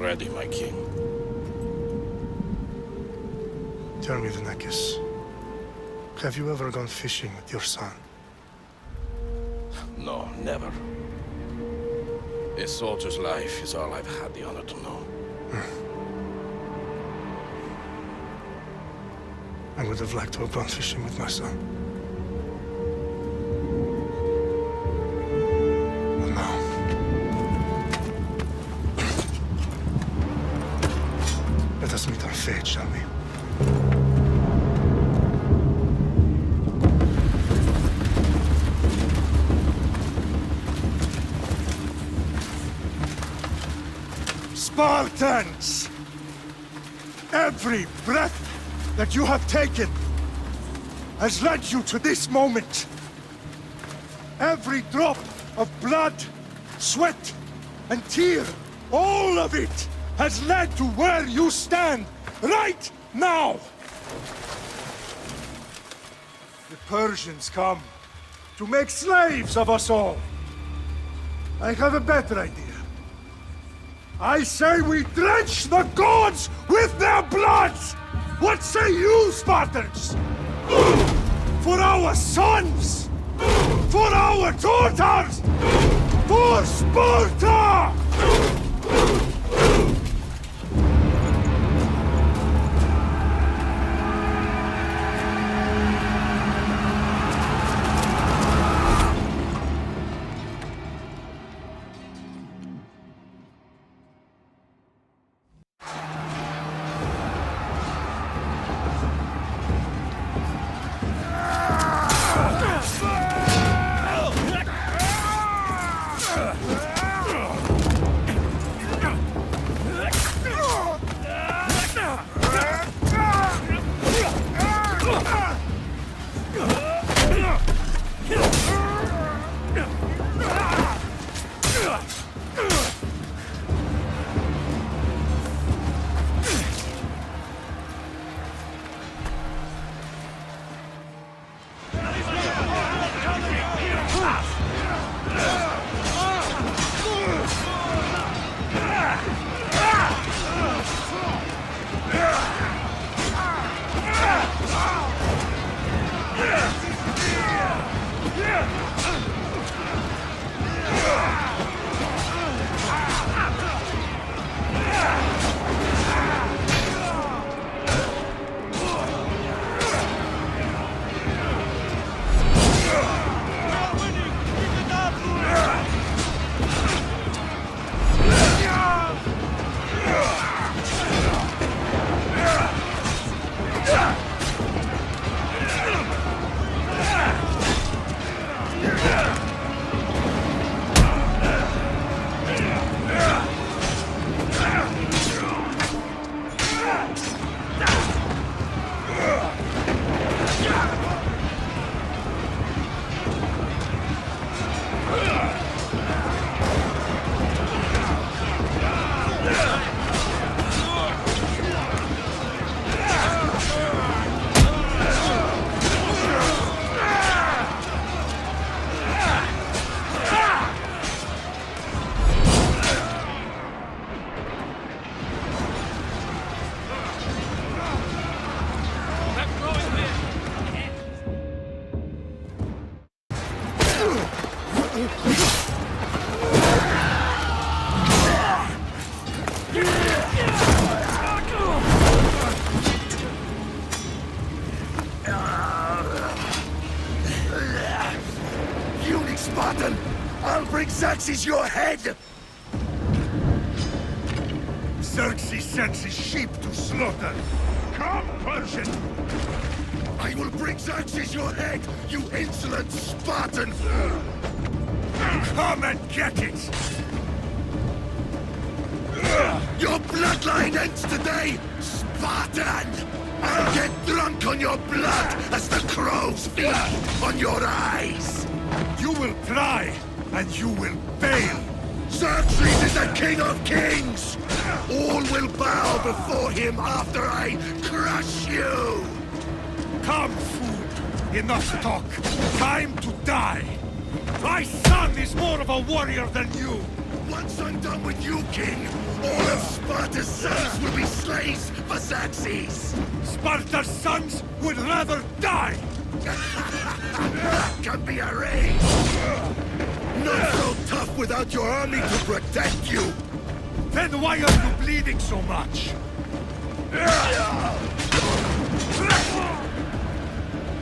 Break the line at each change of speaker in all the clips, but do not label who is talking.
already, my king.
Tell me, Vinekis, have you ever gone fishing with your son?
No, never. A soldier's life is all I've had the honor to know.
I would have liked to have gone fishing with my son. But no. Let us meet our fate, shall we? Spartans! Every breath that you have taken has led you to this moment. Every drop of blood, sweat, and tear, all of it has led to where you stand right now. The Persians come to make slaves of us all. I have a better idea. I say we drench the gods with their bloods! What say you, Spartans? For our sons! For our daughters! For Sparta!
Spartan! I'll bring Xerxes your head!
Xerxes sends his sheep to slaughter. Come, Persian!
I will bring Xerxes your head, you insolent Spartan!
Come and get it!
Your bloodline ends today, Spartan! I'll get drunk on your blood as the crows feed on your eyes!
You will try, and you will fail!
Xerxes is the king of kings! All will bow before him after I crush you!
Come, fool! Enough talk! Time to die! My son is more of a warrior than you!
Once I'm done with you, king, All of Sparta's sons will be slaves for Xerxes!
Sparta's sons would rather die!
Can be arranged! Not so tough without your army to protect you!
Then why are you bleeding so much?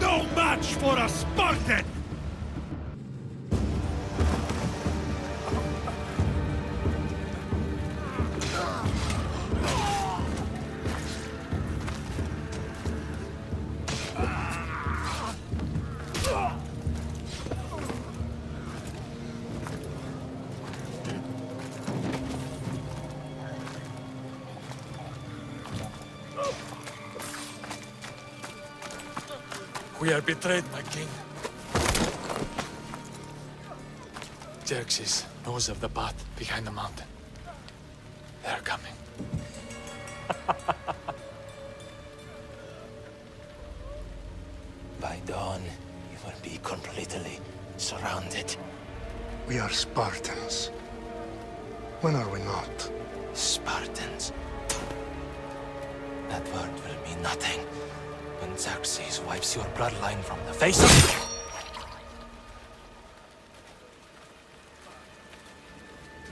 No match for a Spartan!
We are betrayed, my king. Xerxes knows of the path behind the mountain. They are coming.
By dawn, you will be completely surrounded.
We are Spartans. When are we not?
Spartans. That word will mean nothing when Xerxes wipes your bloodline from the face of...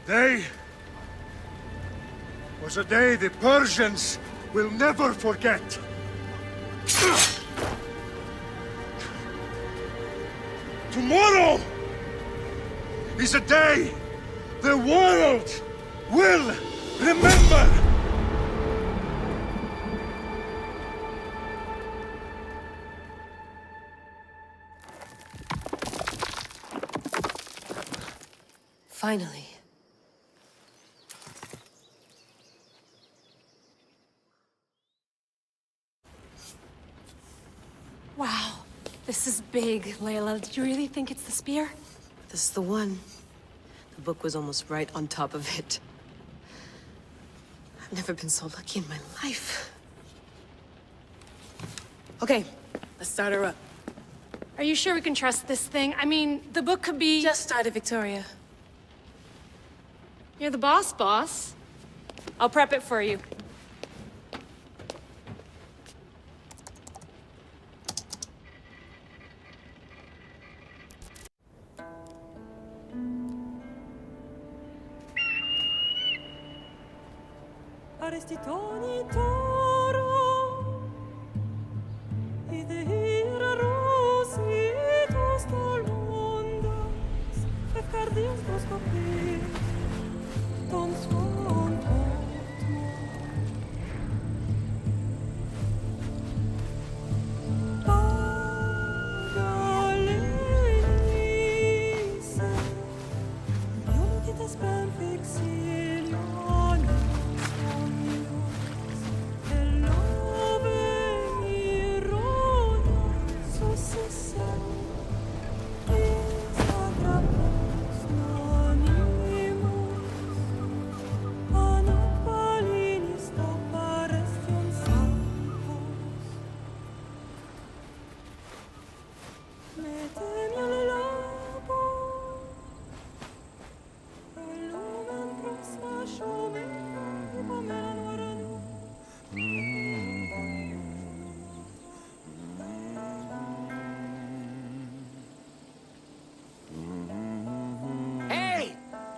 Today was a day the Persians will never forget. Tomorrow is a day the world will remember.
Finally.
Wow, this is big, Layla. Did you really think it's the spear?
This is the one. The book was almost right on top of it. I've never been so lucky in my life. Okay, let's start her up.
Are you sure we can trust this thing? I mean, the book could be...
Just started, Victoria.
You're the boss. I'll prep it for you.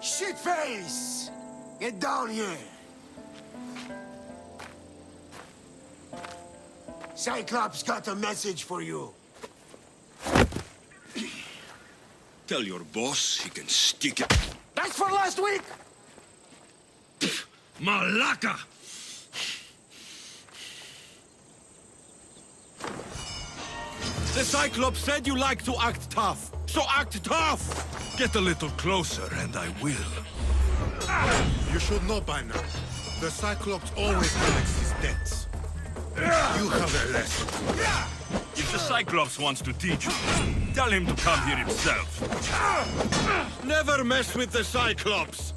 Shitface! Get down here! Cyclops got a message for you.
Tell your boss he can stick it.
That's for last week!
Malaka! The Cyclops said you like to act tough, so act tough! Get a little closer and I will.
You should know by now. The Cyclops always collects his debts. You have a lesson.
If the Cyclops wants to teach you, tell him to come here himself.
Never mess with the Cyclops!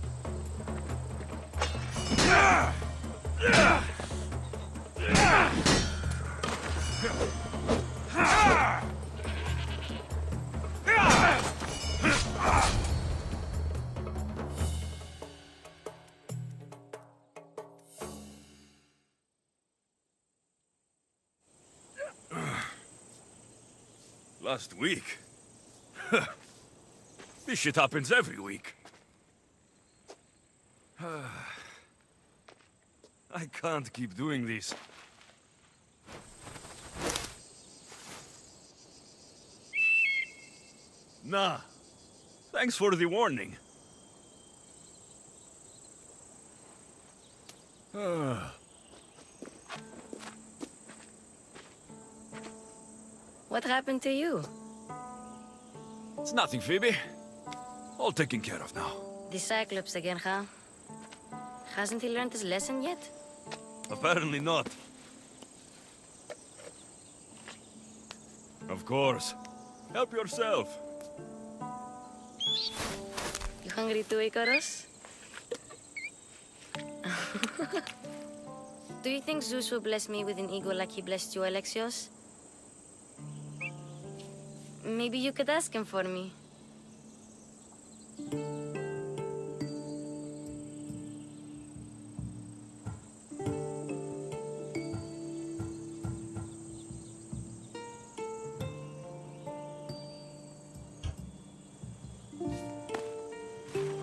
Last week? This shit happens every week. I can't keep doing this. Nah. Thanks for the warning.
What happened to you?
It's nothing, Phoebe. All taken care of now.
The Cyclops again, huh? Hasn't he learned his lesson yet?
Apparently not. Of course. Help yourself.
You hungry too, Icarus? Do you think Zeus will bless me with an ego like he blessed you, Alexios? Maybe you could ask him for me.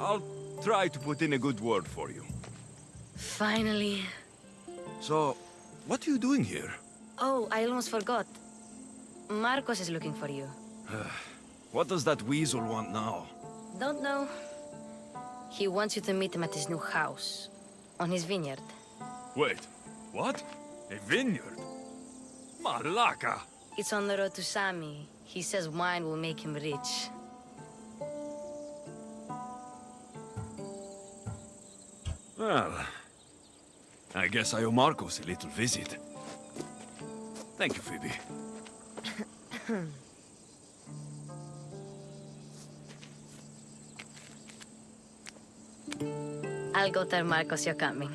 I'll try to put in a good word for you.
Finally.
So, what are you doing here?
Oh, I almost forgot. Marcos is looking for you.
What does that weasel want now?
Don't know. He wants you to meet him at his new house. On his vineyard.
Wait, what? A vineyard? Malaka!
It's on the road to Sami. He says wine will make him rich.
Well, I guess I owe Marcos a little visit. Thank you, Phoebe.
I'll go tell Marcos you're coming.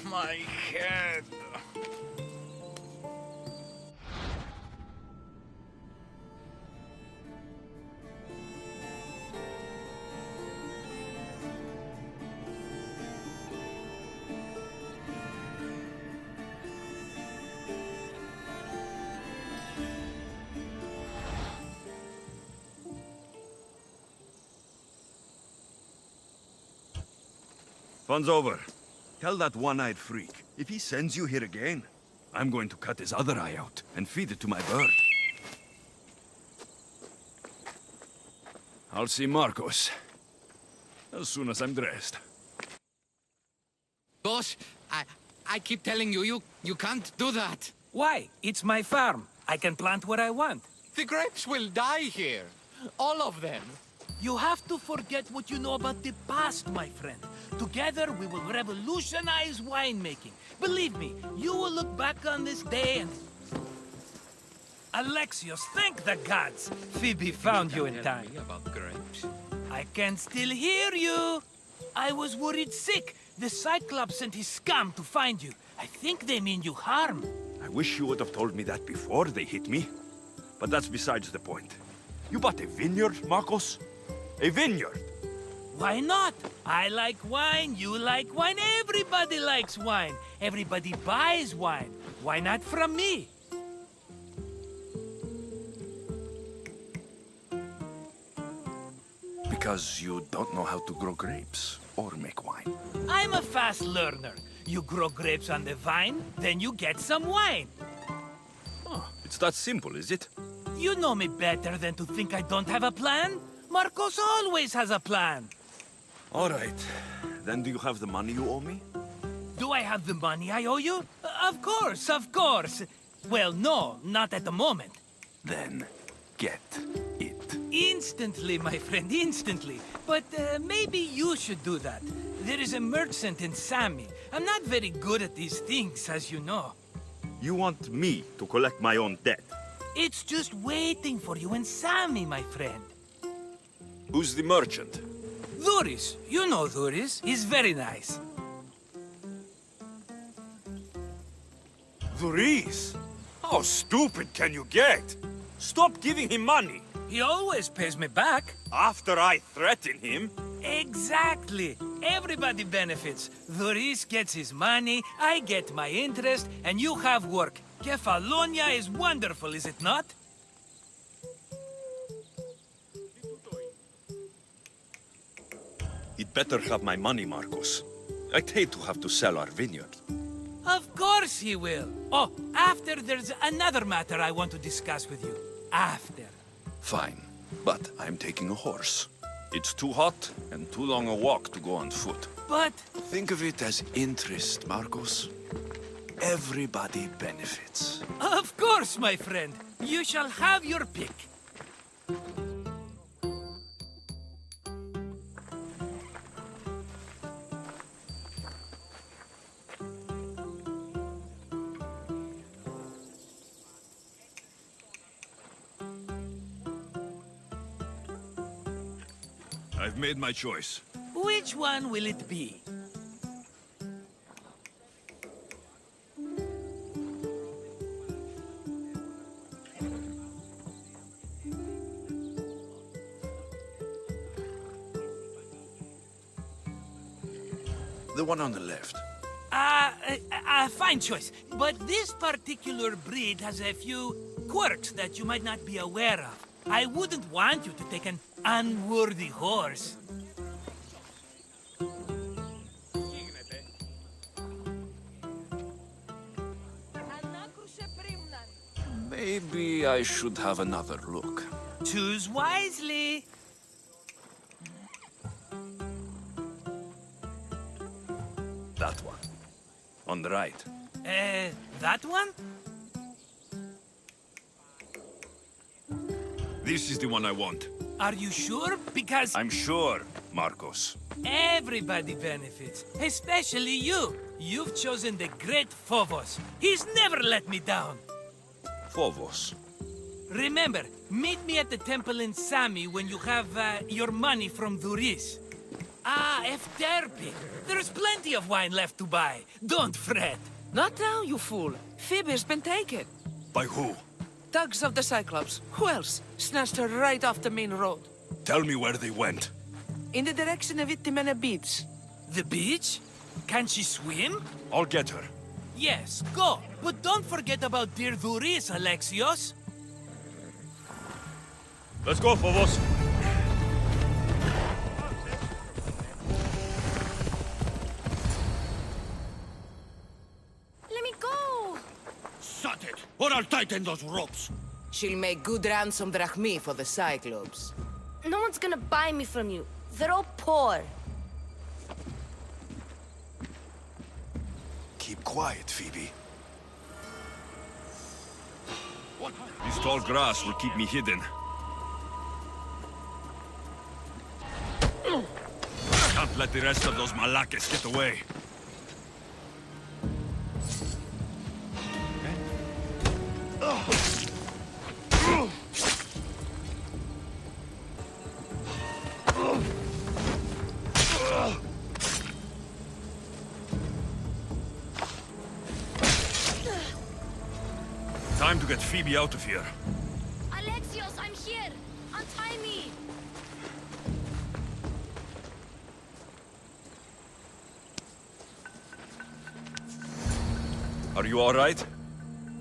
My head.
Fun's over. Tell that one-eyed freak, if he sends you here again, I'm going to cut his other eye out and feed it to my bird. I'll see Marcos as soon as I'm dressed.
Boss, I keep telling you, you can't do that.
Why? It's my farm. I can plant what I want.
The grapes will die here. All of them.
You have to forget what you know about the past, my friend. Together, we will revolutionize winemaking. Believe me, you will look back on this day and... Alexios, thank the gods! Phoebe found you in time.
About grapes.
I can still hear you! I was worried sick. The Cyclops sent his scum to find you. I think they mean you harm.
I wish you would have told me that before they hit me. But that's besides the point. You bought a vineyard, Marcos? A vineyard?
Why not? I like wine, you like wine, everybody likes wine. Everybody buys wine. Why not from me?
Because you don't know how to grow grapes or make wine.
I'm a fast learner. You grow grapes on the vine, then you get some wine.
Oh, it's that simple, is it?
You know me better than to think I don't have a plan. Marcos always has a plan.
All right. Then do you have the money you owe me?
Do I have the money I owe you? Of course, of course. Well, no, not at the moment.
Then get it.
Instantly, my friend, instantly. But maybe you should do that. There is a merchant in Sami. I'm not very good at these things, as you know.
You want me to collect my own debt?
It's just waiting for you in Sami, my friend.
Who's the merchant?
Dhuris. You know Dhuris. He's very nice.
Dhuris? How stupid can you get? Stop giving him money.
He always pays me back.
After I threaten him?
Exactly. Everybody benefits. Doris gets his money, I get my interest, and you have work. Kefalonia is wonderful, is it not?
He'd better have my money, Marcos. I'd hate to have to sell our vineyard.
Of course he will. Oh, after there's another matter I want to discuss with you. After.
Fine, but I'm taking a horse. It's too hot and too long a walk to go on foot.
But...
Think of it as interest, Marcos. Everybody benefits.
Of course, my friend. You shall have your pick.
I've made my choice.
Which one will it be?
The one on the left.
Fine choice. But this particular breed has a few quirks that you might not be aware of. I wouldn't want you to take an unworthy horse.
Maybe I should have another look.
Choose wisely.
That one. On the right.
That one?
This is the one I want.
Are you sure? Because
I'm sure, Marcos.
everybody benefits, especially you. You've chosen the great Phobos. He's never let me down.
Phobos.
Remember, meet me at the temple in Sami when you have your money from Duris. Ah, Efterpi. There's plenty of wine left to buy. Don't fret.
Not now, you fool. Phoebe's been taken.
By who?
Thugs of the Cyclops. Who else? Snatched her right off the main road.
Tell me where they went.
In the direction of Itimena Beach.
The beach? Can she swim?
I'll get her.
Yes, go. But don't forget about dear Duris, Alexios.
Let's go, Phobos.
Let me go!
Shut it, or I'll tighten those ropes.
She'll make good ransom drachmi for the Cyclops.
No one's gonna buy me from you. They're all poor.
Keep quiet, Phoebe. This tall grass will keep me hidden. Can't let the rest of those malakes get away. Time to get Phoebe out of here.
Alexios, I'm here! Untie me!
Are you all right?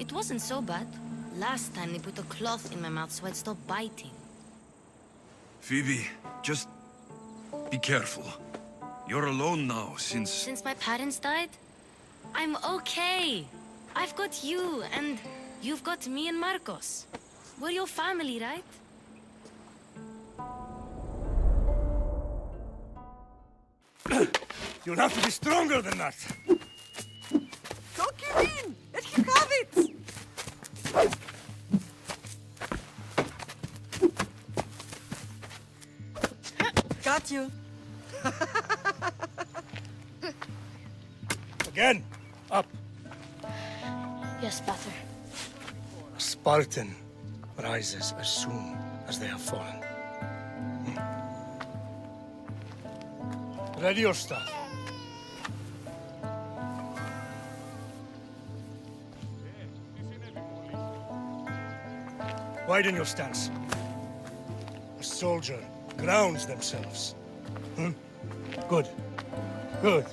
It wasn't so bad. Last time they put a cloth in my mouth so I'd stop biting.
Phoebe, just be careful. You're alone now since...
Since my parents died, I'm okay. I've got you, and you've got me and Marcos. We're your family, right?
You'll have to be stronger than that.
Don't give in! Let him have it! Got you.
Again. Up.
Yes, Pater.
A Spartan rises as soon as they have fallen. Ready your staff. Widen your stance. A soldier grounds themselves. Good. Good.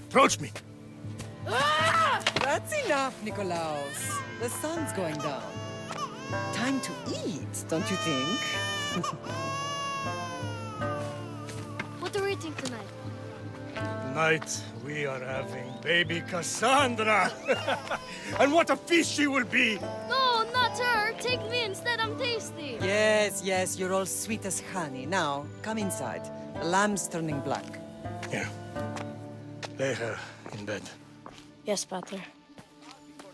Approach me.
That's enough, Nikolaus. The sun's going down. Time to eat, don't you think?
What are we eating tonight?
Tonight, we are having baby Cassandra. And what a feast she will be!
No, not her. Take me instead. I'm tasty.
Yes, you're all sweet as honey. Now, come inside. The lamb's turning black.
Here. Lay her in bed.
Yes, Pater.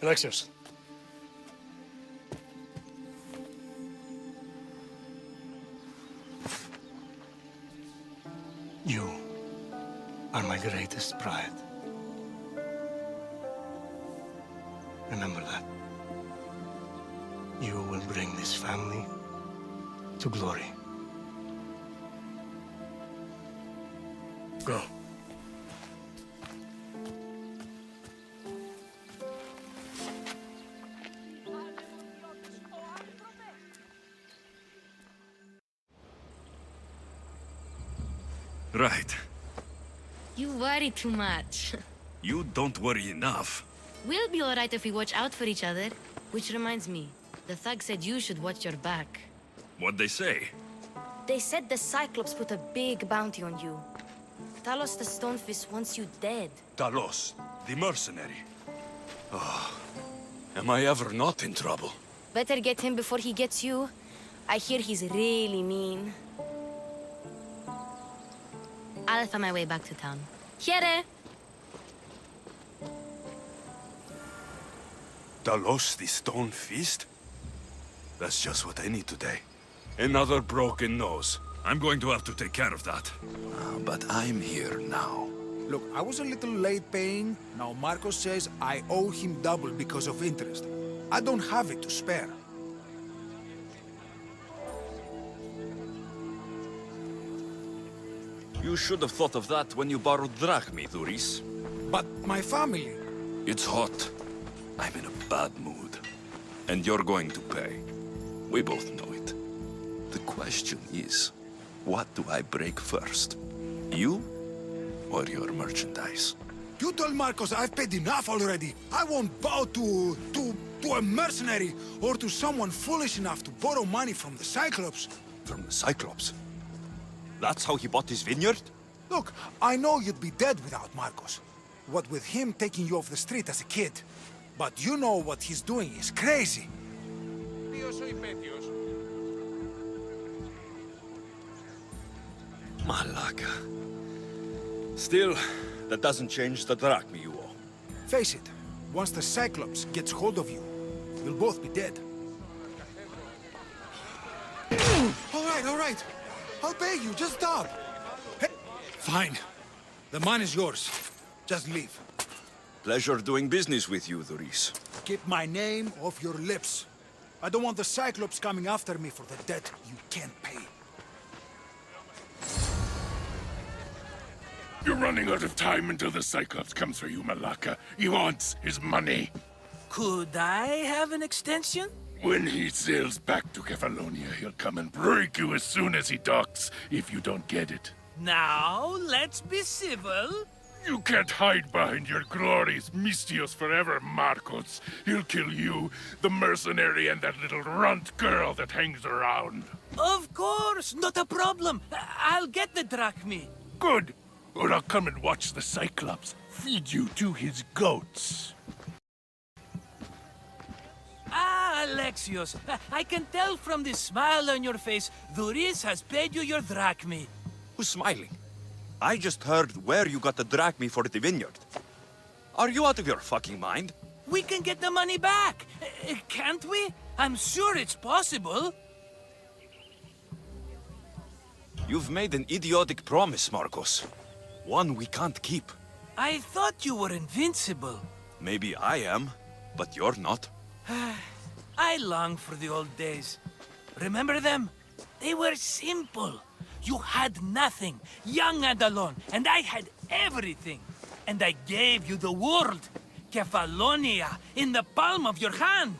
Alexios. You are my greatest pride. Remember that. You will bring this family to glory. Go.
Right.
You worry too much.
You don't worry enough.
We'll be alright if we watch out for each other. Which reminds me, the thug said you should watch your back.
What'd they say?
They said the Cyclops put a big bounty on you. Talos the Stonefist wants you dead.
Talos, the mercenary. Oh, am I ever not in trouble?
Better get him before he gets you. I hear he's really mean. I'll find my way back to town. Here!
Talos, the Stone Fist? That's just what I need today. Another broken nose. I'm going to have to take care of that.
But I'm here now.
Look, I was a little late paying. Now Marcos says I owe him double because of interest. I don't have it to spare.
You should have thought of that when you borrowed drachmi, Duris.
But my family...
It's hot. I'm in a bad mood. And you're going to pay. We both know it. The question is, what do I break first? You or your merchandise?
You told Marcos I've paid enough already. I won't bow to a mercenary or to someone foolish enough to borrow money from the Cyclops.
From the Cyclops? That's how he bought his vineyard?
Look, I know you'd be dead without Marcos. What with him taking you off the street as a kid. But you know what he's doing is crazy.
Malaka. Still, that doesn't change the drachmi you owe.
Face it, once the Cyclops gets hold of you, you'll both be dead. All right. I'll pay you, just stop. Hey. Fine. The money is yours. Just leave.
Pleasure doing business with you, Duris.
Keep my name off your lips. I don't want the Cyclops coming after me for the debt you can't pay.
You're running out of time until the Cyclops comes for you, Malaka. He wants his money.
Could I have an extension?
When he sails back to Kefalonia, he'll come and break you as soon as he docks, if you don't get it.
Now, let's be civil.
You can't hide behind your glories, Mistios forever, Marcos. He'll kill you, the mercenary, and that little runt girl that hangs around.
Of course, not a problem. I'll get the drachmi.
Good. Or I'll come and watch the Cyclops feed you to his goats.
Ah, Alexios, I can tell from the smile on your face, Duris has paid you your drachmi.
Who's smiling? I just heard where you got the drachmi for the vineyard. Are you out of your fucking mind?
We can get the money back, can't we? I'm sure it's possible.
You've made an idiotic promise, Marcos. One we can't keep.
I thought you were invincible.
Maybe I am, but you're not.
I long for the old days. Remember them? They were simple. You had nothing, young and alone, and I had everything. And I gave you the world, Kefalonia, in the palm of your hand.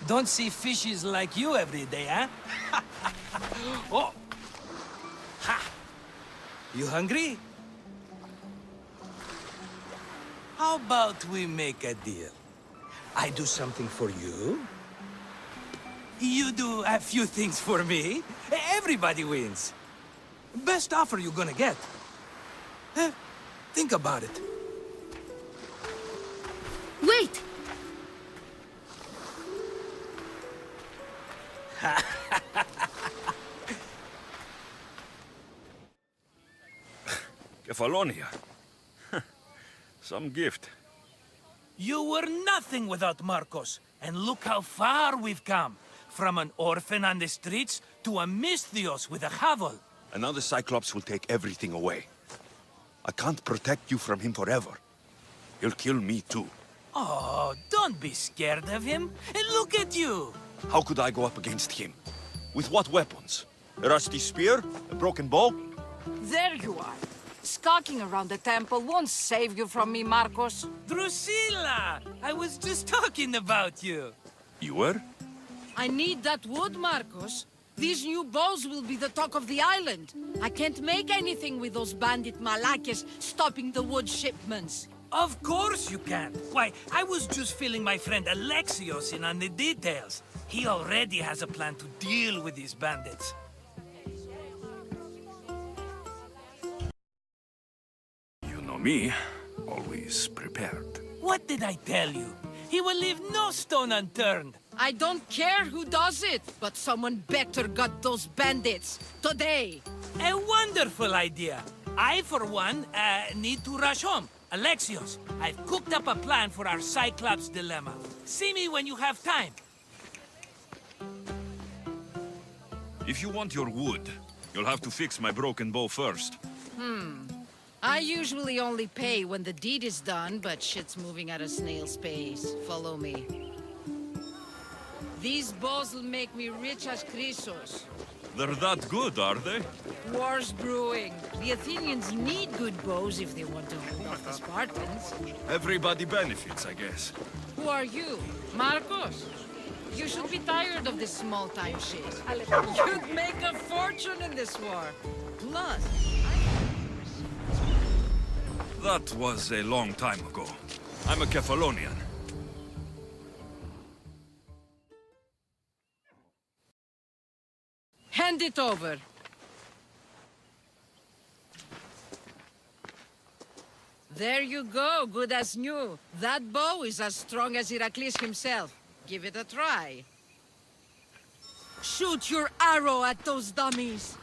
Don't see fishes like you every day, huh? Oh! Ha! You hungry? How about we make a deal? I do something for you. You do a few things for me. Everybody wins. Best offer you're gonna get. Think about it.
Wait!
Kefalonia. Some gift.
You were nothing without Marcos, and look how far we've come. From an orphan on the streets to a Misthios with a hovel.
And now the Cyclops will take everything away. I can't protect you from him forever. He'll kill me too.
Oh, don't be scared of him. And look at you.
How could I go up against him? With what weapons? A rusty spear? A broken bow?
There you are. Skulking around the temple won't save you from me, Marcos.
Drusilla! I was just talking about you.
You were?
I need that wood, Marcos. These new bows will be the talk of the island. I can't make anything with those bandit malakes stopping the wood shipments.
Of course you can. Why, I was just filling my friend Alexios in on the details. He already has a plan to deal with these bandits.
You know me, always prepared.
What did I tell you? He will leave no stone unturned.
I don't care who does it, but someone better got those bandits. Today.
A wonderful idea. I, for one, need to rush home. Alexios, I've cooked up a plan for our Cyclops dilemma. See me when you have time.
If you want your wood, you'll have to fix my broken bow first.
I usually only pay when the deed is done, but shit's moving at a snail's pace. Follow me. These bows will make me rich as Chrysos.
They're that good, are they?
War's brewing. The Athenians need good bows if they want to hold off the Spartans.
Everybody benefits, I guess.
Who are you? Marcos? You should be tired of this small-time shit. You'd make a fortune in this war. Plus,
That was a long time ago. I'm a Kefalonian.
hand it over. There you go, good as new. That bow is as strong as Heracles himself. Give it a try. Shoot your arrow at those dummies.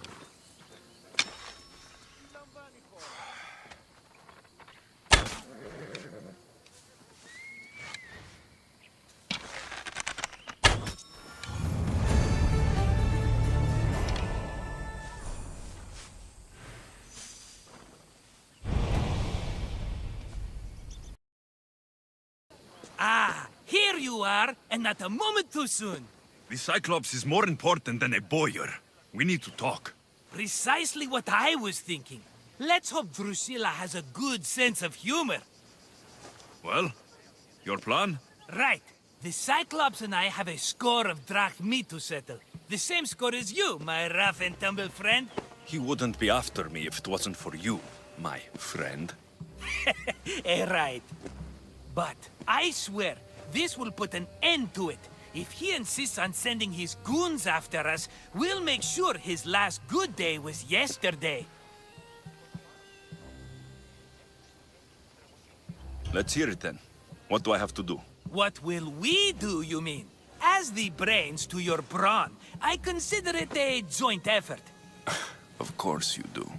Ah, here you are, and not a moment too soon.
The Cyclops is more important than a boyar. We need to talk.
Precisely what I was thinking. Let's hope Drusilla has a good sense of humor.
Well, your plan?
Right. The Cyclops and I have a score of drachmi to settle. The same score as you, my rough and tumble friend.
He wouldn't be after me if it wasn't for you, my friend.
Right. But I swear, this will put an end to it. If he insists on sending his goons after us, we'll make sure his last good day was yesterday.
Let's hear it then. What do I have to do?
What will we do, you mean? As the brains to your brawn, I consider it a joint effort.
Of course you do.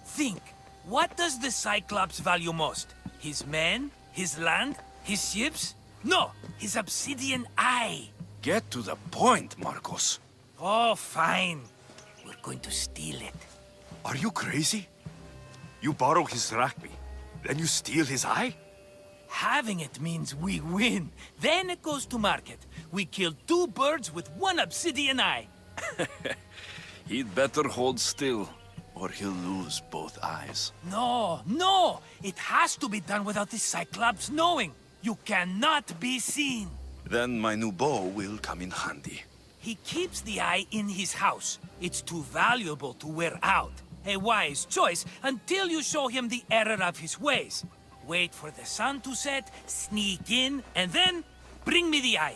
Think, what does the Cyclops value most? His men? His land? His ships? No, his obsidian eye.
Get to the point, Marcos.
Oh, fine. We're going to steal it.
Are you crazy? You borrow his drachmi, then you steal his eye?
Having it means we win. Then it goes to market. We kill 2 birds with 1 obsidian eye.
He'd better hold still, or he'll lose both eyes.
No! It has to be done without the Cyclops knowing. You cannot be seen.
Then my new bow will come in handy.
He keeps the eye in his house. It's too valuable to wear out. A wise choice until you show him the error of his ways. Wait for the sun to set, sneak in, and then bring me the eye.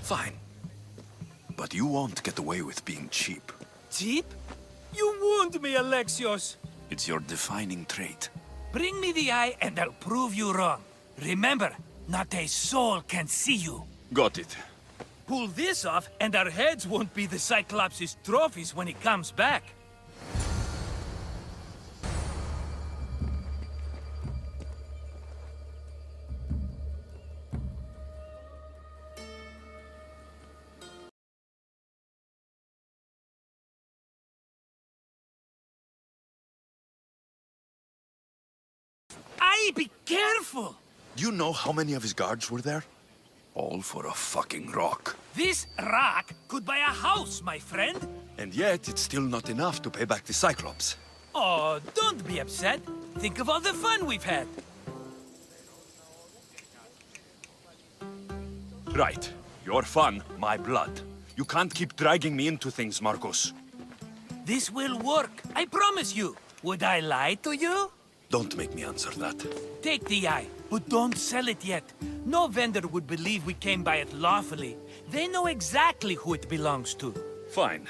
Fine. But you won't get away with being cheap.
Cheap? You wound me, Alexios.
It's your defining trait.
Bring me the eye and I'll prove you wrong. Remember, not a soul can see you.
Got it.
Pull this off and our heads won't be the Cyclops' trophies when he comes back. Aye, be careful!
Do you know how many of his guards were there? All for a fucking rock.
This rock could buy a house, my friend.
And yet, it's still not enough to pay back the Cyclops.
Oh, don't be upset. Think of all the fun we've had.
Right. Your fun, my blood. You can't keep dragging me into things, Marcos.
This will work, I promise you. Would I lie to you?
Don't make me answer that.
Take the eye, but don't sell it yet. No vendor would believe we came by it lawfully. They know exactly who it belongs to.
Fine.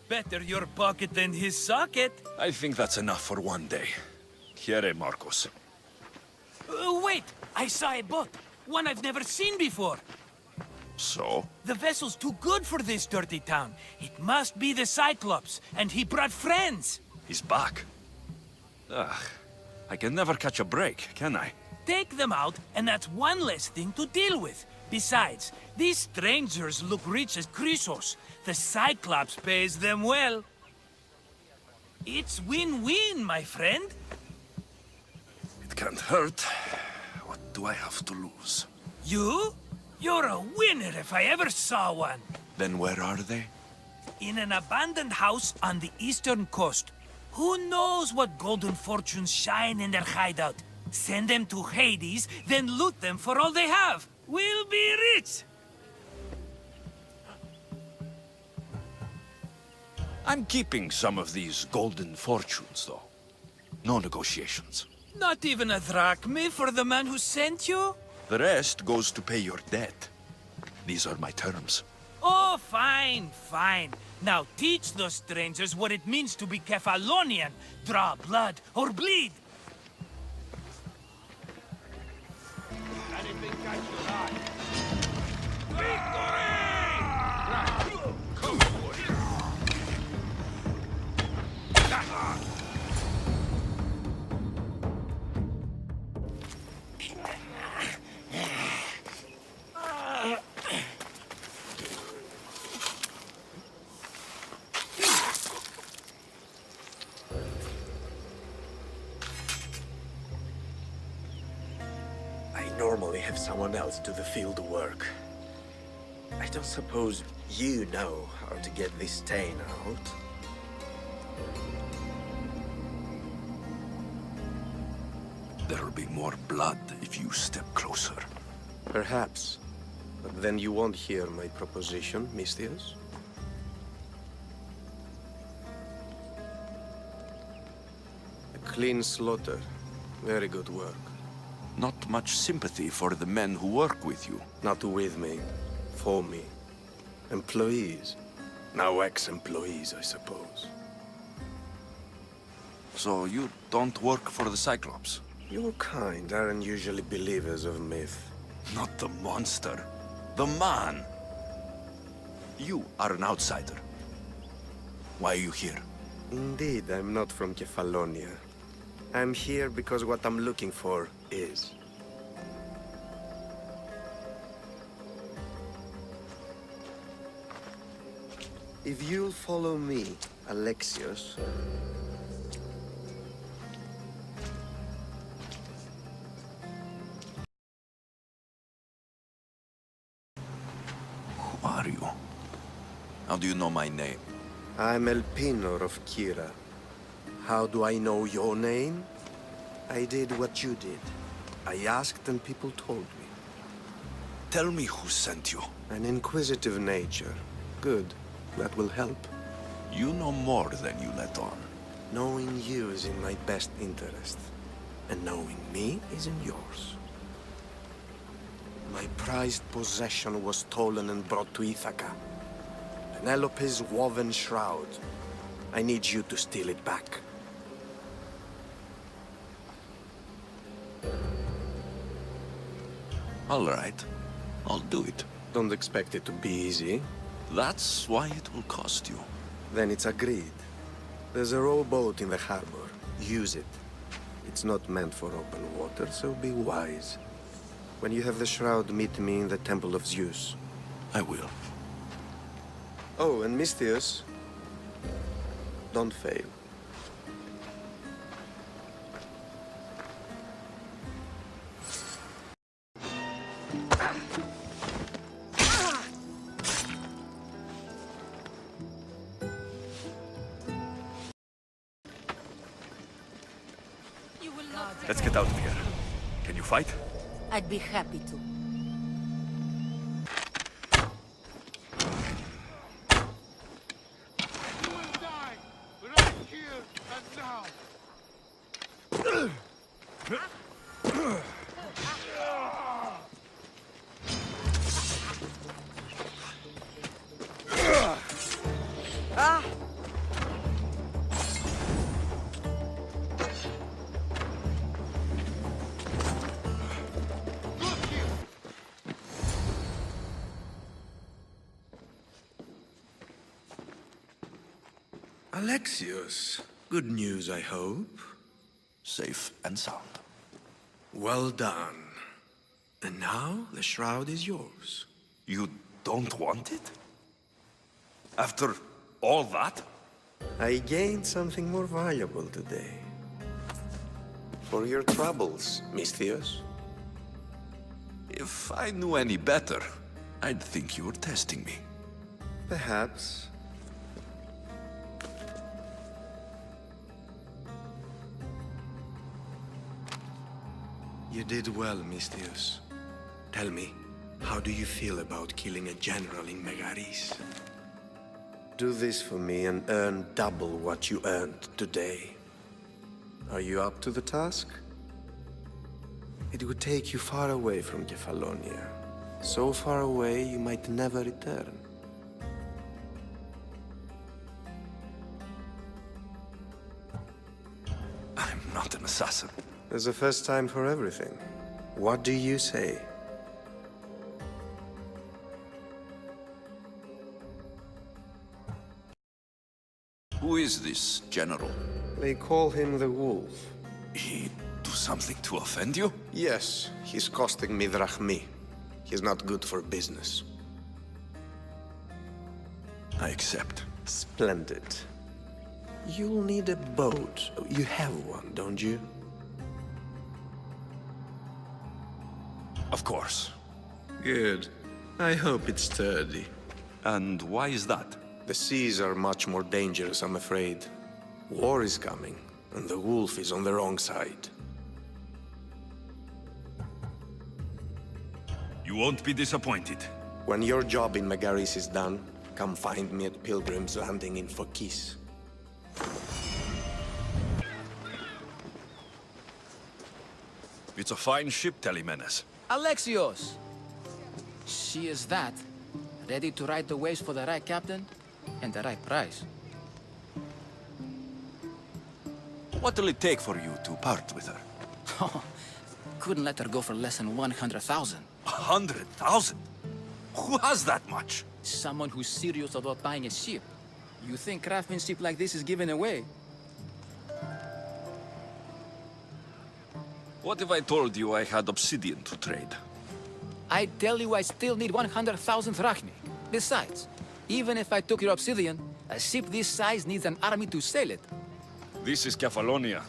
Better your pocket than his socket.
I think that's enough for one day. Here, Marcos.
Wait! I saw a boat. One I've never seen before.
So?
The vessel's too good for this dirty town. It must be the Cyclops, and he brought friends.
He's back. Ugh. I can never catch a break, can I?
Take them out, and that's one less thing to deal with. Besides, these strangers look rich as Chrysos. The Cyclops pays them well. It's win-win, my friend.
It can't hurt. What do I have to lose?
You? You're a winner if I ever saw one.
Then where are they?
In an abandoned house on the eastern coast. Who knows what golden fortunes shine in their hideout? Send them to Hades, then loot them for all they have. We'll be rich!
I'm keeping some of these golden fortunes, though. No negotiations.
Not even a drachma for the man who sent you?
The rest goes to pay your debt. These are my terms.
Oh, fine, fine. Now teach those strangers what it means to be Kephalonian. Draw blood or bleed.
Anything catch your eye?
Normally have someone else do the field work. I don't suppose you know how to get this stain out.
There'll be more blood if you step closer.
Perhaps. But then you won't hear my proposition, Mistius. A clean slaughter. Very good work.
Not much sympathy for the men who work with you.
Not with me. For me. Employees. Now ex-employees, I suppose.
So you don't work for the Cyclops?
Your kind aren't usually believers of myth.
Not the monster. The man. You are an outsider. Why are you here?
Indeed, I'm not from Kefalonia. I'm here because what I'm looking for is. If you'll follow me, Alexios...
Who are you? How do you know my name?
I'm Elpinor of Kira. How do I know your name? I did what you did. I asked and people told me.
Tell me who sent you.
An inquisitive nature. Good. That will help.
You know more than you let on.
Knowing you is in my best interest. And knowing me is in yours. My prized possession was stolen and brought to Ithaca. Penelope's woven shroud. I need you to steal it back.
All right. I'll do it.
Don't expect it to be easy.
That's why it will cost you.
Then it's agreed. There's a rowboat in the harbor. Use it. It's not meant for open water, so be wise. When you have the shroud, meet me in the Temple of Zeus.
I will.
Oh, and Misthios, don't fail.
Let's get out of here. Can you fight?
I'd be happy to.
You will die right here and now.
Ah!
Alexios, good news, I hope.
Safe and sound.
Well done. And now the shroud is yours.
You don't want it? After all that?
I gained something more valuable today. For your troubles, Misthios.
If I knew any better, I'd think you were testing me.
Perhaps. You did well, Misthios. Tell me, how do you feel about killing a general in Megaris? Do this for me and earn double what you earned today. Are you up to the task? It would take you far away from Kefalonia. So far away you might never return.
I'm not an assassin.
There's a first time for everything. What do you say?
Who is this general?
They call him the Wolf.
He do something to offend you?
Yes, he's costing me drachmi. He's not good for business.
I accept.
Splendid. You'll need a boat. You have one, don't you?
Of course.
Good. I hope it's sturdy.
And why is that?
The seas are much more dangerous, I'm afraid. War is coming, and the wolf is on the wrong side.
You won't be disappointed.
When your job in Megaris is done, come find me at Pilgrim's Landing in Phokis.
It's a fine ship, Telemenes.
Alexios! She is that. Ready to ride the waves for the right captain and the right price.
What'll it take for you to part with her?
Couldn't let her go for less than 100,000.
100,000? Who has that much?
Someone who's serious about buying a ship. You think craftsmanship like this is given away?
What if I told you I had obsidian to trade?
I tell you I still need 100,000 drachmi. Besides, even if I took your obsidian, a ship this size needs an army to sail it.
This is Kefalonia.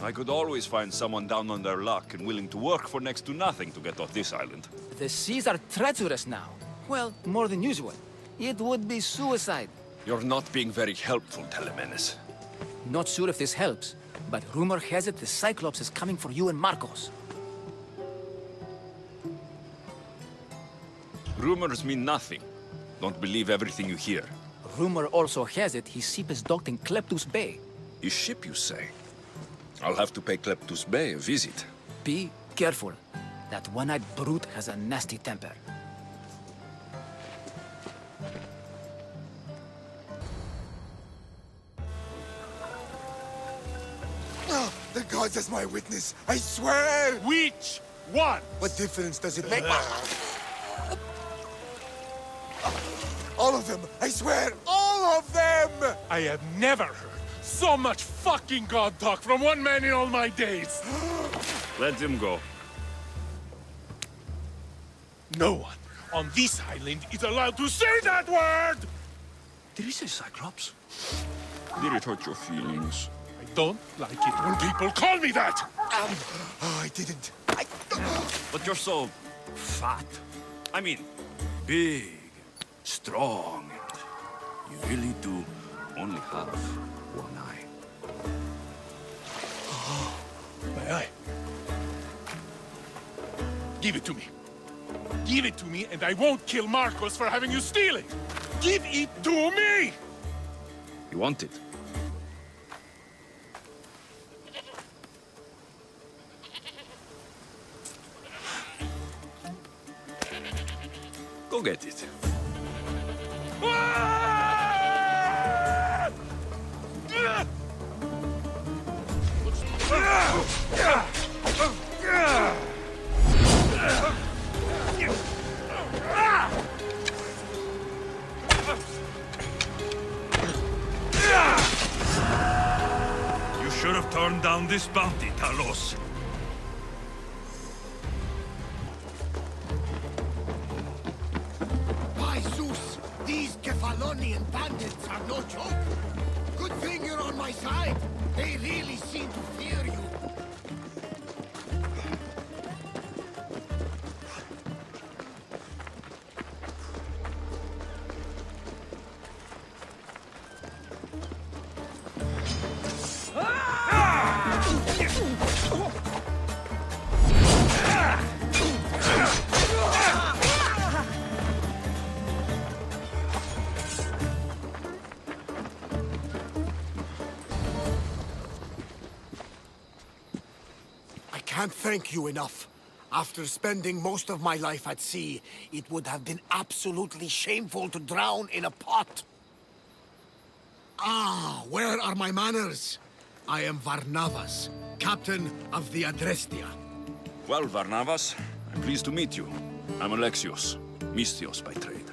I could always find someone down on their luck and willing to work for next to nothing to get off this island.
The seas are treacherous now. Well, more than usual. It would be suicide.
You're not being very helpful, Telemenes.
Not sure if this helps, but rumor has it the Cyclops is coming for you and Marcos.
Rumors mean nothing. Don't believe everything you hear.
Rumor also has it his ship is docked in Kleptus Bay.
His ship, you say? I'll have to pay Kleptus Bay a visit.
Be careful. That one-eyed brute has a nasty temper.
Oh, the gods as my witness, I swear!
Which one?
What difference does it make? All of them, I swear, all of them!
I have never heard so much fucking god talk from one man in all my days.
Let him go.
No one on this island is allowed to say that word!
Did he say Cyclops? Did it hurt your feelings?
I don't like it when people call me that!
Oh, I didn't.
But you're so fat. I mean, big, strong. You really do only have one eye.
My eye. Give it to me. Give it to me, and I won't kill Marcos for having you steal it! Give it to me!
You want it? Go get it.
You should have turned down this bounty, Talos.
By Zeus, these Kefalonian bandits are no joke. Good thing you're on my side. They really seem to fear you.
Can't thank you enough. After spending most of my life at sea, it would have been absolutely shameful to drown in a pot. Ah, where are my manners? I am Varnavas, captain of the Adrestia.
Well, Varnavas, I'm pleased to meet you. I'm Alexios, Mystios by trade.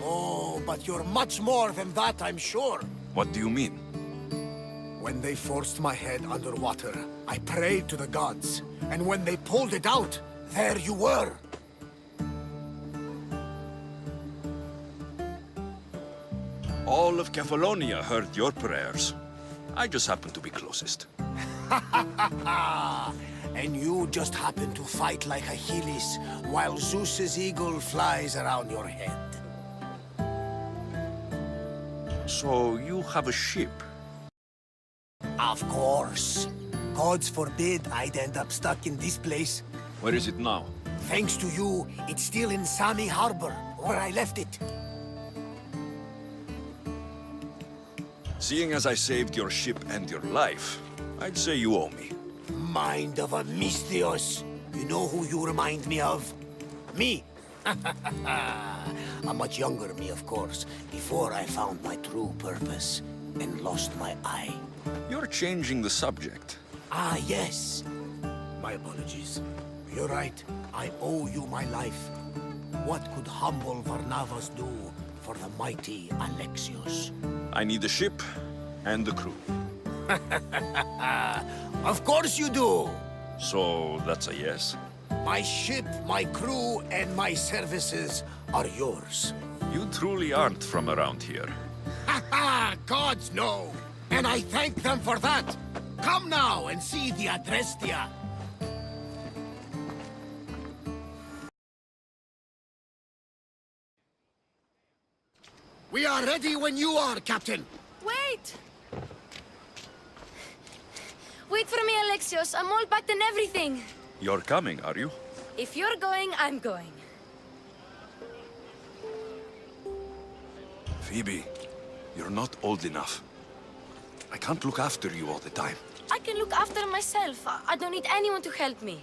Oh, but you're much more than that, I'm sure.
What do you mean?
When they forced my head underwater, I prayed to the gods. And when they pulled it out, there you were.
All of Kefalonia heard your prayers. I just happened to be closest.
And you just happened to fight like Achilles, while Zeus's eagle flies around your head.
So you have a ship?
Of course. Gods forbid I'd end up stuck in this place.
Where is it now?
Thanks to you, it's still in Sami Harbor, where I left it.
Seeing as I saved your ship and your life, I'd say you owe me.
Mind of a Mystios. You know who you remind me of? Me. A much younger me, of course, before I found my true purpose and lost my eye.
You're changing the subject.
Ah, yes. My apologies. You're right. I owe you my life. What could humble Varnavas do for the mighty Alexios?
I need a ship and the crew.
Of course you do!
So that's a yes?
My ship, my crew, and my services are yours.
You truly aren't from around here.
Ha ha! Gods know! And I thank them for that! Come now and see the Adrestia! We are ready when you are, Captain!
Wait! Wait for me, Alexios. I'm all packed and everything.
You're coming, are you?
If you're going, I'm going.
Phoebe, you're not old enough. I can't look after you all the time.
I can look after myself. I don't need anyone to help me.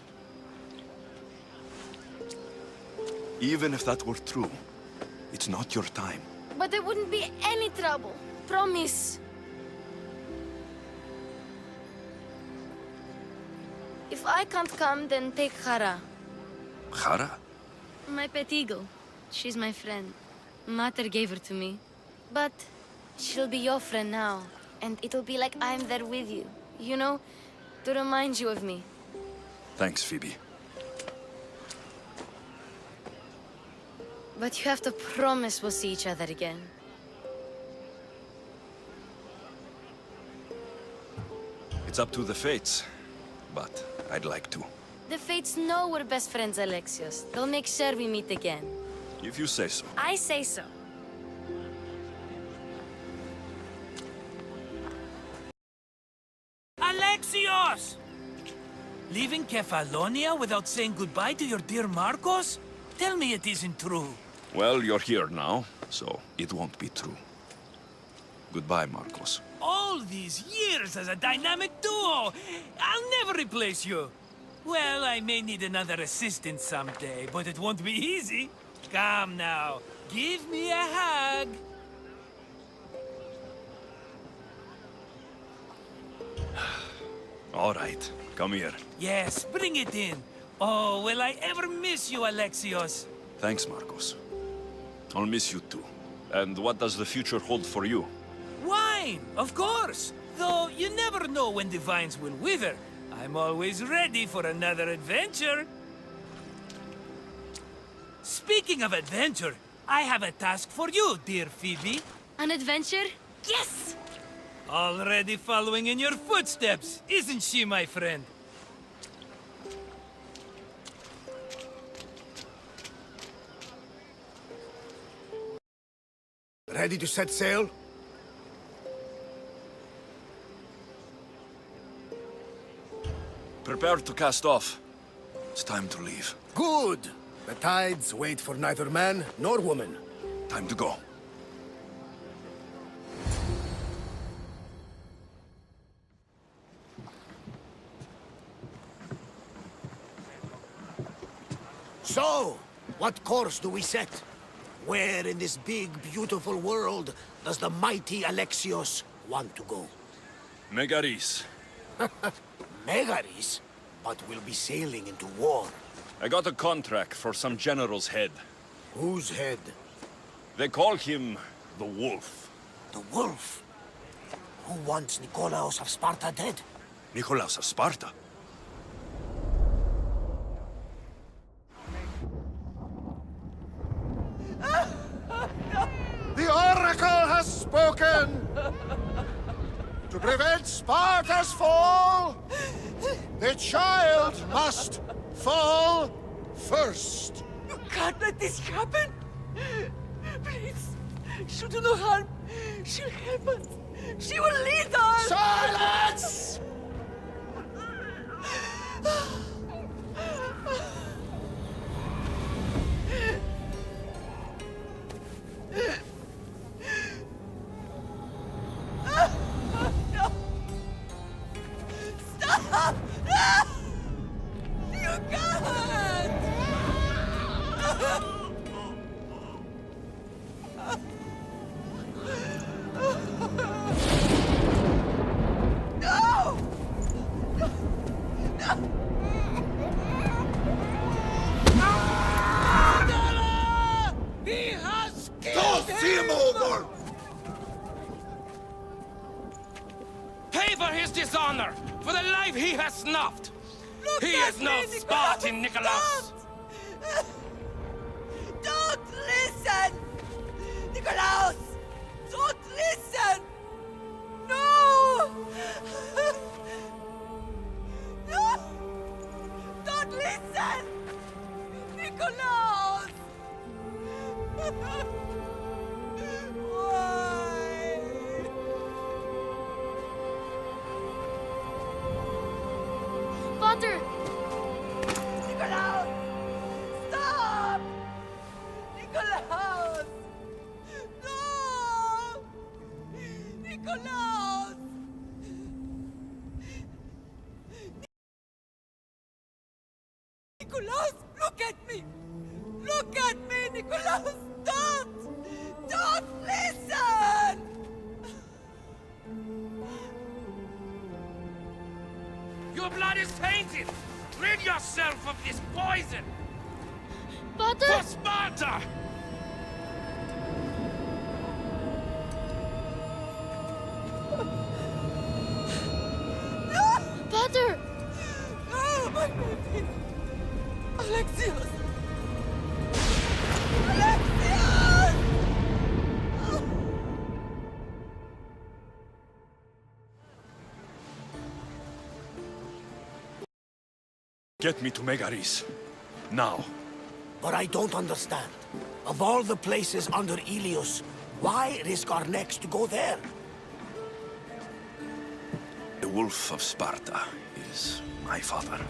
Even if that were true, it's not your time.
But there wouldn't be any trouble. Promise. If I can't come, then take Hara.
Hara?
My pet eagle. She's my friend. Mater gave her to me. But she'll be your friend now. And it'll be like I'm there with you. You know? To remind you of me.
Thanks, Phoebe.
But you have to promise we'll see each other again.
It's up to the fates, but I'd like to.
The Fates know we're best friends, Alexios. They'll make sure we meet again.
If you say so.
I say so.
Alexios! Leaving Kefalonia without saying goodbye to your dear Marcos? Tell me it isn't true.
Well, you're here now, so it won't be true. Goodbye, Marcos.
All these years as a dynamic duo! I'll never replace you! Well, I may need another assistant someday, but it won't be easy. Come now, give me a hug.
All right, come here.
Yes, bring it in. Oh, will I ever miss you, Alexios?
Thanks, Marcos. I'll miss you too. And what does the future hold for you?
Wine, of course. Though you never know when the vines will wither. I'm always ready for another adventure. Speaking of adventure, I have a task for you, dear Phoebe.
An adventure? Yes!
Already following in your footsteps, isn't she, my friend?
Ready to set sail?
Prepare to cast off. It's time to leave.
Good! The tides wait for neither man nor woman.
Time to go.
So, what course do we set? Where in this big, beautiful world does the mighty Alexios want to go?
Megaris.
Megaris? But we'll be sailing into war.
I got a contract for some general's head.
Whose head?
They call him the Wolf.
The Wolf? Who wants Nikolaos of Sparta dead?
Nikolaos of Sparta?
The Oracle has spoken! To prevent Sparta's fall, the child must fall first.
You can't let this happen! Please, she'll do no harm. She'll help us. She will lead us!
Silence!
Stop! No! You can't! No! No! He has killed him!
See him over!
Pay for his dishonor, for the life he has snuffed. He is no Spartan, Nikolaos.
Don't listen! Nikolaos! Don't listen! No! No! Don't listen! Nikolaos! Why?
Father!
Nikolaos! Nikolaos, look at me! Look at me, Nikolaos! Don't! Don't listen!
Your blood is tainted! Rid yourself of this poison!
Pater?
For Sparta!
Pater!
Oh, my baby! Alexios! Alexios!
Get me to Megaris. Now.
But I don't understand. Of all the places under Ilios, why risk our necks to go there?
The Wolf of Sparta is my father.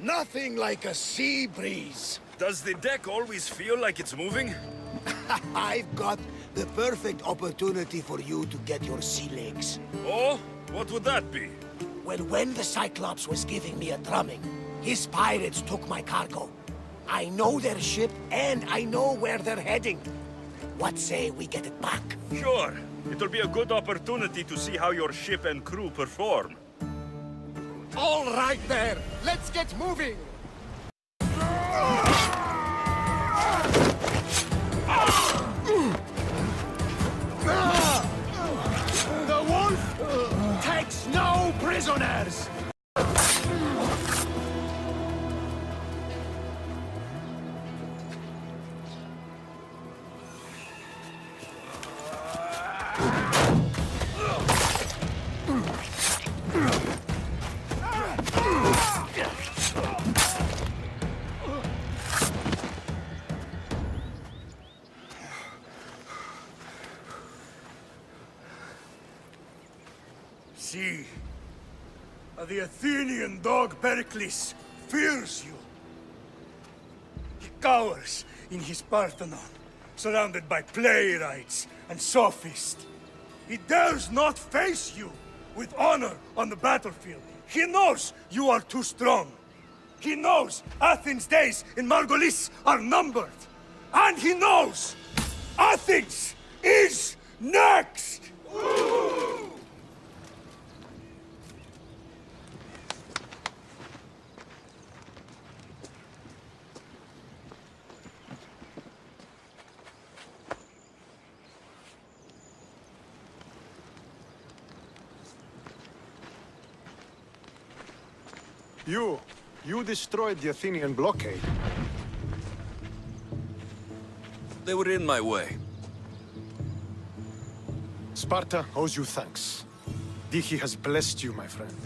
Nothing like a sea breeze.
Does the deck always feel like it's moving?
I've got the perfect opportunity for you to get your sea legs.
Oh? What would that be?
Well, when the Cyclops was giving me a drumming, his pirates took my cargo. I know their ship, and I know where they're heading. What say we get it back?
Sure. It'll be a good opportunity to see how your ship and crew perform.
All right there! Let's get moving!
The wolf takes no prisoners! See, the Athenian dog Pericles fears you. He cowers in his Parthenon, surrounded by playwrights and sophists. He dares not face you with honor on the battlefield. He knows you are too strong. He knows Athens' days in Margolis are numbered. And he knows Athens is next!
You destroyed the Athenian blockade.
They were in my way.
Sparta owes you thanks. Dihi has blessed you, my friend.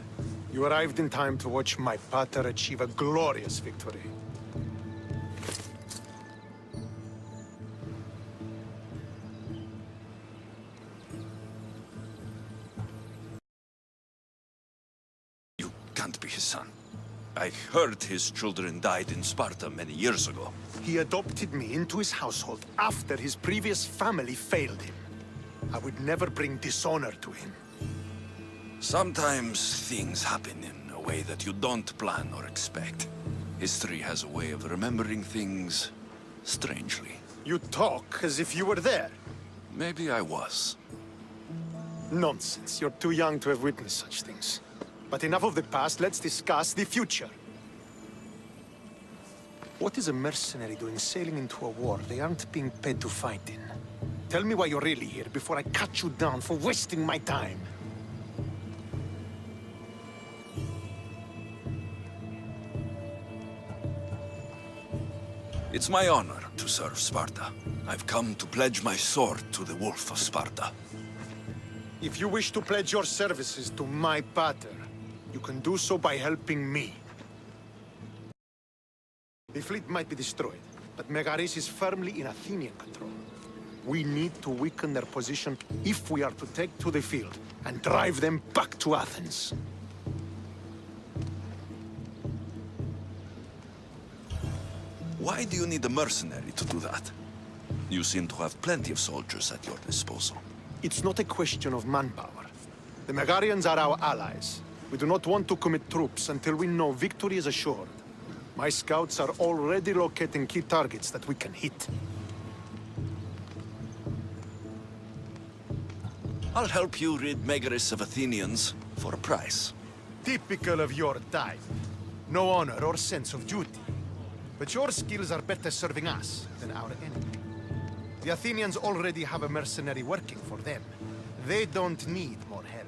You arrived in time to watch my pater achieve a glorious victory.
You can't be his son. I heard his children died in Sparta many years ago.
He adopted me into his household after his previous family failed him. I would never bring dishonor to him.
Sometimes things happen in a way that you don't plan or expect. History has a way of remembering things strangely.
You talk as if you were there.
Maybe I was.
Nonsense. You're too young to have witnessed such things. But enough of the past, let's discuss the future. What is a mercenary doing sailing into a war they aren't being paid to fight in? Tell me why you're really here before I cut you down for wasting my time.
It's my honor to serve Sparta. I've come to pledge my sword to the Wolf of Sparta.
If you wish to pledge your services to my pater, you can do so by helping me. The fleet might be destroyed, but Megaris is firmly in Athenian control. We need to weaken their position if we are to take to the field and drive them back to Athens.
Why do you need a mercenary to do that? You seem to have plenty of soldiers at your disposal.
It's not a question of manpower. The Megarians are our allies. We do not want to commit troops until we know victory is assured. My scouts are already locating key targets that we can hit.
I'll help you rid Megaris of Athenians for a price.
Typical of your type. No honor or sense of duty. But your skills are better serving us than our enemy. The Athenians already have a mercenary working for them. They don't need more help.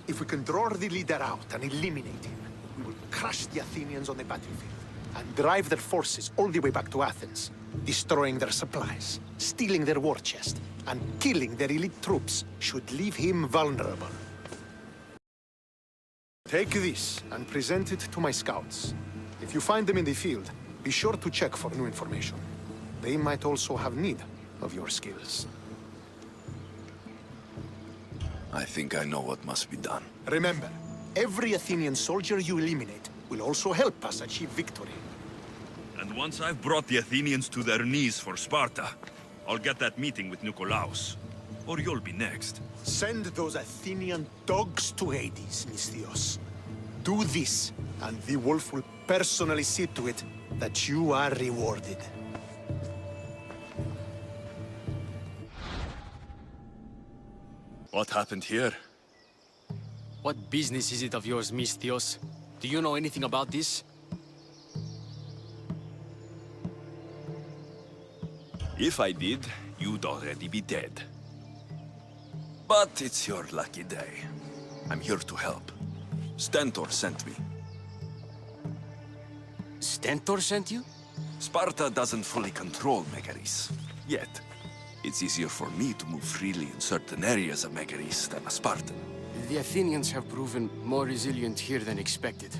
If we can draw the leader out and eliminate him, we will crush the Athenians on the battlefield and drive their forces all the way back to Athens, destroying their supplies, stealing their war chest, and killing their elite troops should leave him vulnerable. Take this and present it to my scouts. If you find them in the field, be sure to check for new information. They might also have need of your skills.
I think I know what must be done.
Remember, every Athenian soldier you eliminate will also help us achieve victory.
And once I've brought the Athenians to their knees for Sparta, I'll get that meeting with Nikolaos. Or you'll be next.
Send those Athenian dogs to Hades, Misthios. Do this, and the wolf will personally see to it that you are rewarded.
What happened here?
What business is it of yours, Misthios? Do you know anything about this?
If I did, you'd already be dead. But it's your lucky day. I'm here to help. Stentor sent me.
Stentor sent you?
Sparta doesn't fully control Megaris, yet. It's easier for me to move freely in certain areas of Megaris than a Spartan.
The Athenians have proven more resilient here than expected.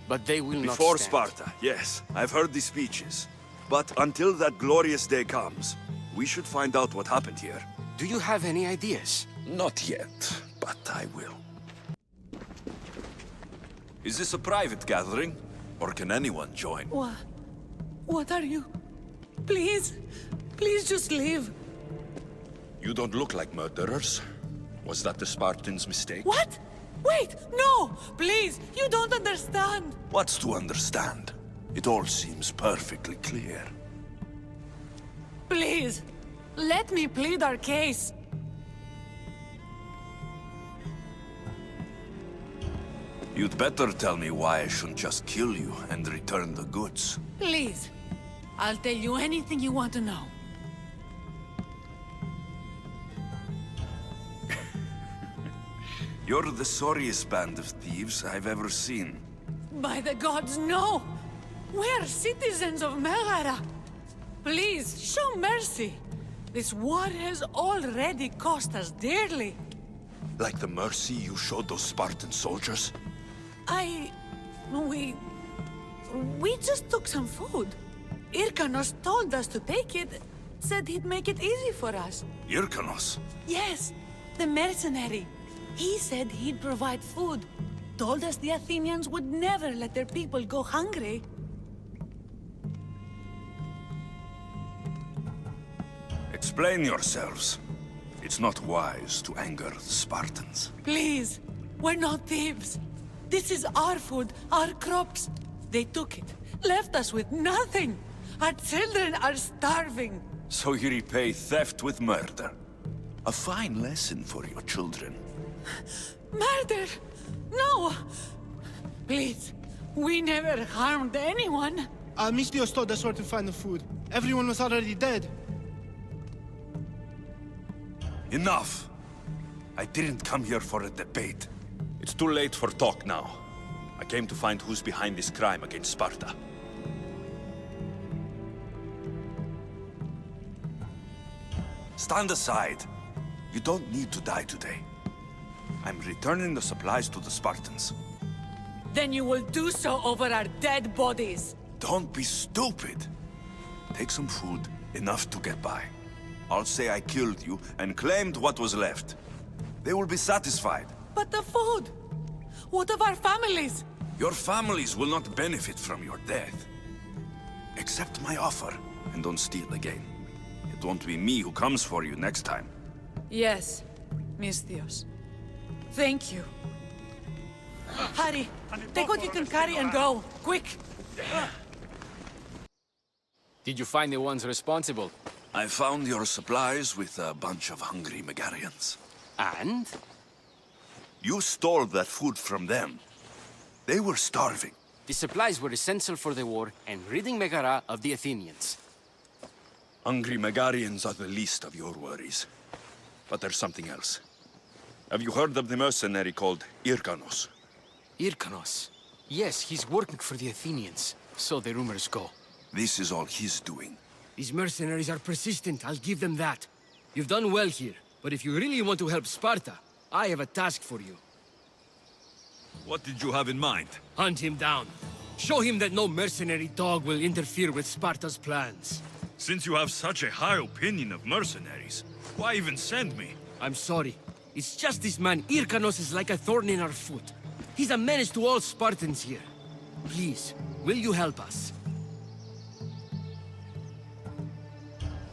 But they will not
Before
stand.
Sparta, yes. I've heard the speeches. But until that glorious day comes, we should find out what happened here.
Do you have any ideas?
Not yet, but I will. Is this a private gathering? Or can anyone join?
What are you? Please, please just leave.
You don't look like murderers. Was that the Spartans' mistake?
What? Wait, no! Please, you don't understand.
What's to understand? It all seems perfectly clear.
Please, let me plead our case.
You'd better tell me why I shouldn't just kill you and return the goods.
Please, I'll tell you anything you want to know.
You're the sorriest band of thieves I've ever seen.
By the gods, no! We're citizens of Megara. Please, show mercy. This war has already cost us dearly.
Like the mercy you showed those Spartan soldiers?
We just took some food. Irkanos told us to take it, said he'd make it easy for us.
Irkanos?
Yes, the mercenary. He said he'd provide food. Told us the Athenians would never let their people go hungry.
Explain yourselves. It's not wise to anger the Spartans.
Please, we're not thieves. This is our food, our crops. They took it, left us with nothing. Our children are starving.
So you repay theft with murder. A fine lesson for your children.
Murder? No! Please, we never harmed anyone.
Misthios told us where to find the food. Everyone was already dead.
Enough! I didn't come here for a debate. It's too late for talk now. I came to find who's behind this crime against Sparta. Stand aside. You don't need to die today. I'm returning the supplies to the Spartans.
Then you will do so over our dead bodies.
Don't be stupid. Take some food, enough to get by. I'll say I killed you and claimed what was left. They will be satisfied.
But the food! What of our families?
Your families will not benefit from your death. Accept my offer, and don't steal again. It won't be me who comes for you next time.
Yes, Misthios. Thank you. Hurry, take what you can carry and go, quick!
Did you find the ones responsible?
I found your supplies with a bunch of hungry Megarians.
And?
You stole that food from them. They were starving.
The supplies were essential for the war and ridding Megara of the Athenians.
Hungry Megarians are the least of your worries. But there's something else. Have you heard of the mercenary called Irkanos?
Irkanos? Yes, he's working for the Athenians. So the rumors go.
This is all he's doing.
These mercenaries are persistent, I'll give them that. You've done well here, but if you really want to help Sparta, I have a task for you.
What did you have in mind?
Hunt him down. Show him that no mercenary dog will interfere with Sparta's plans.
Since you have such a high opinion of mercenaries, why even send me?
I'm sorry. It's just this man, Irkanos, is like a thorn in our foot. He's a menace to all Spartans here. Please, will you help us?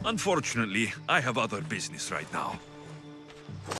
Unfortunately, I have other business right now.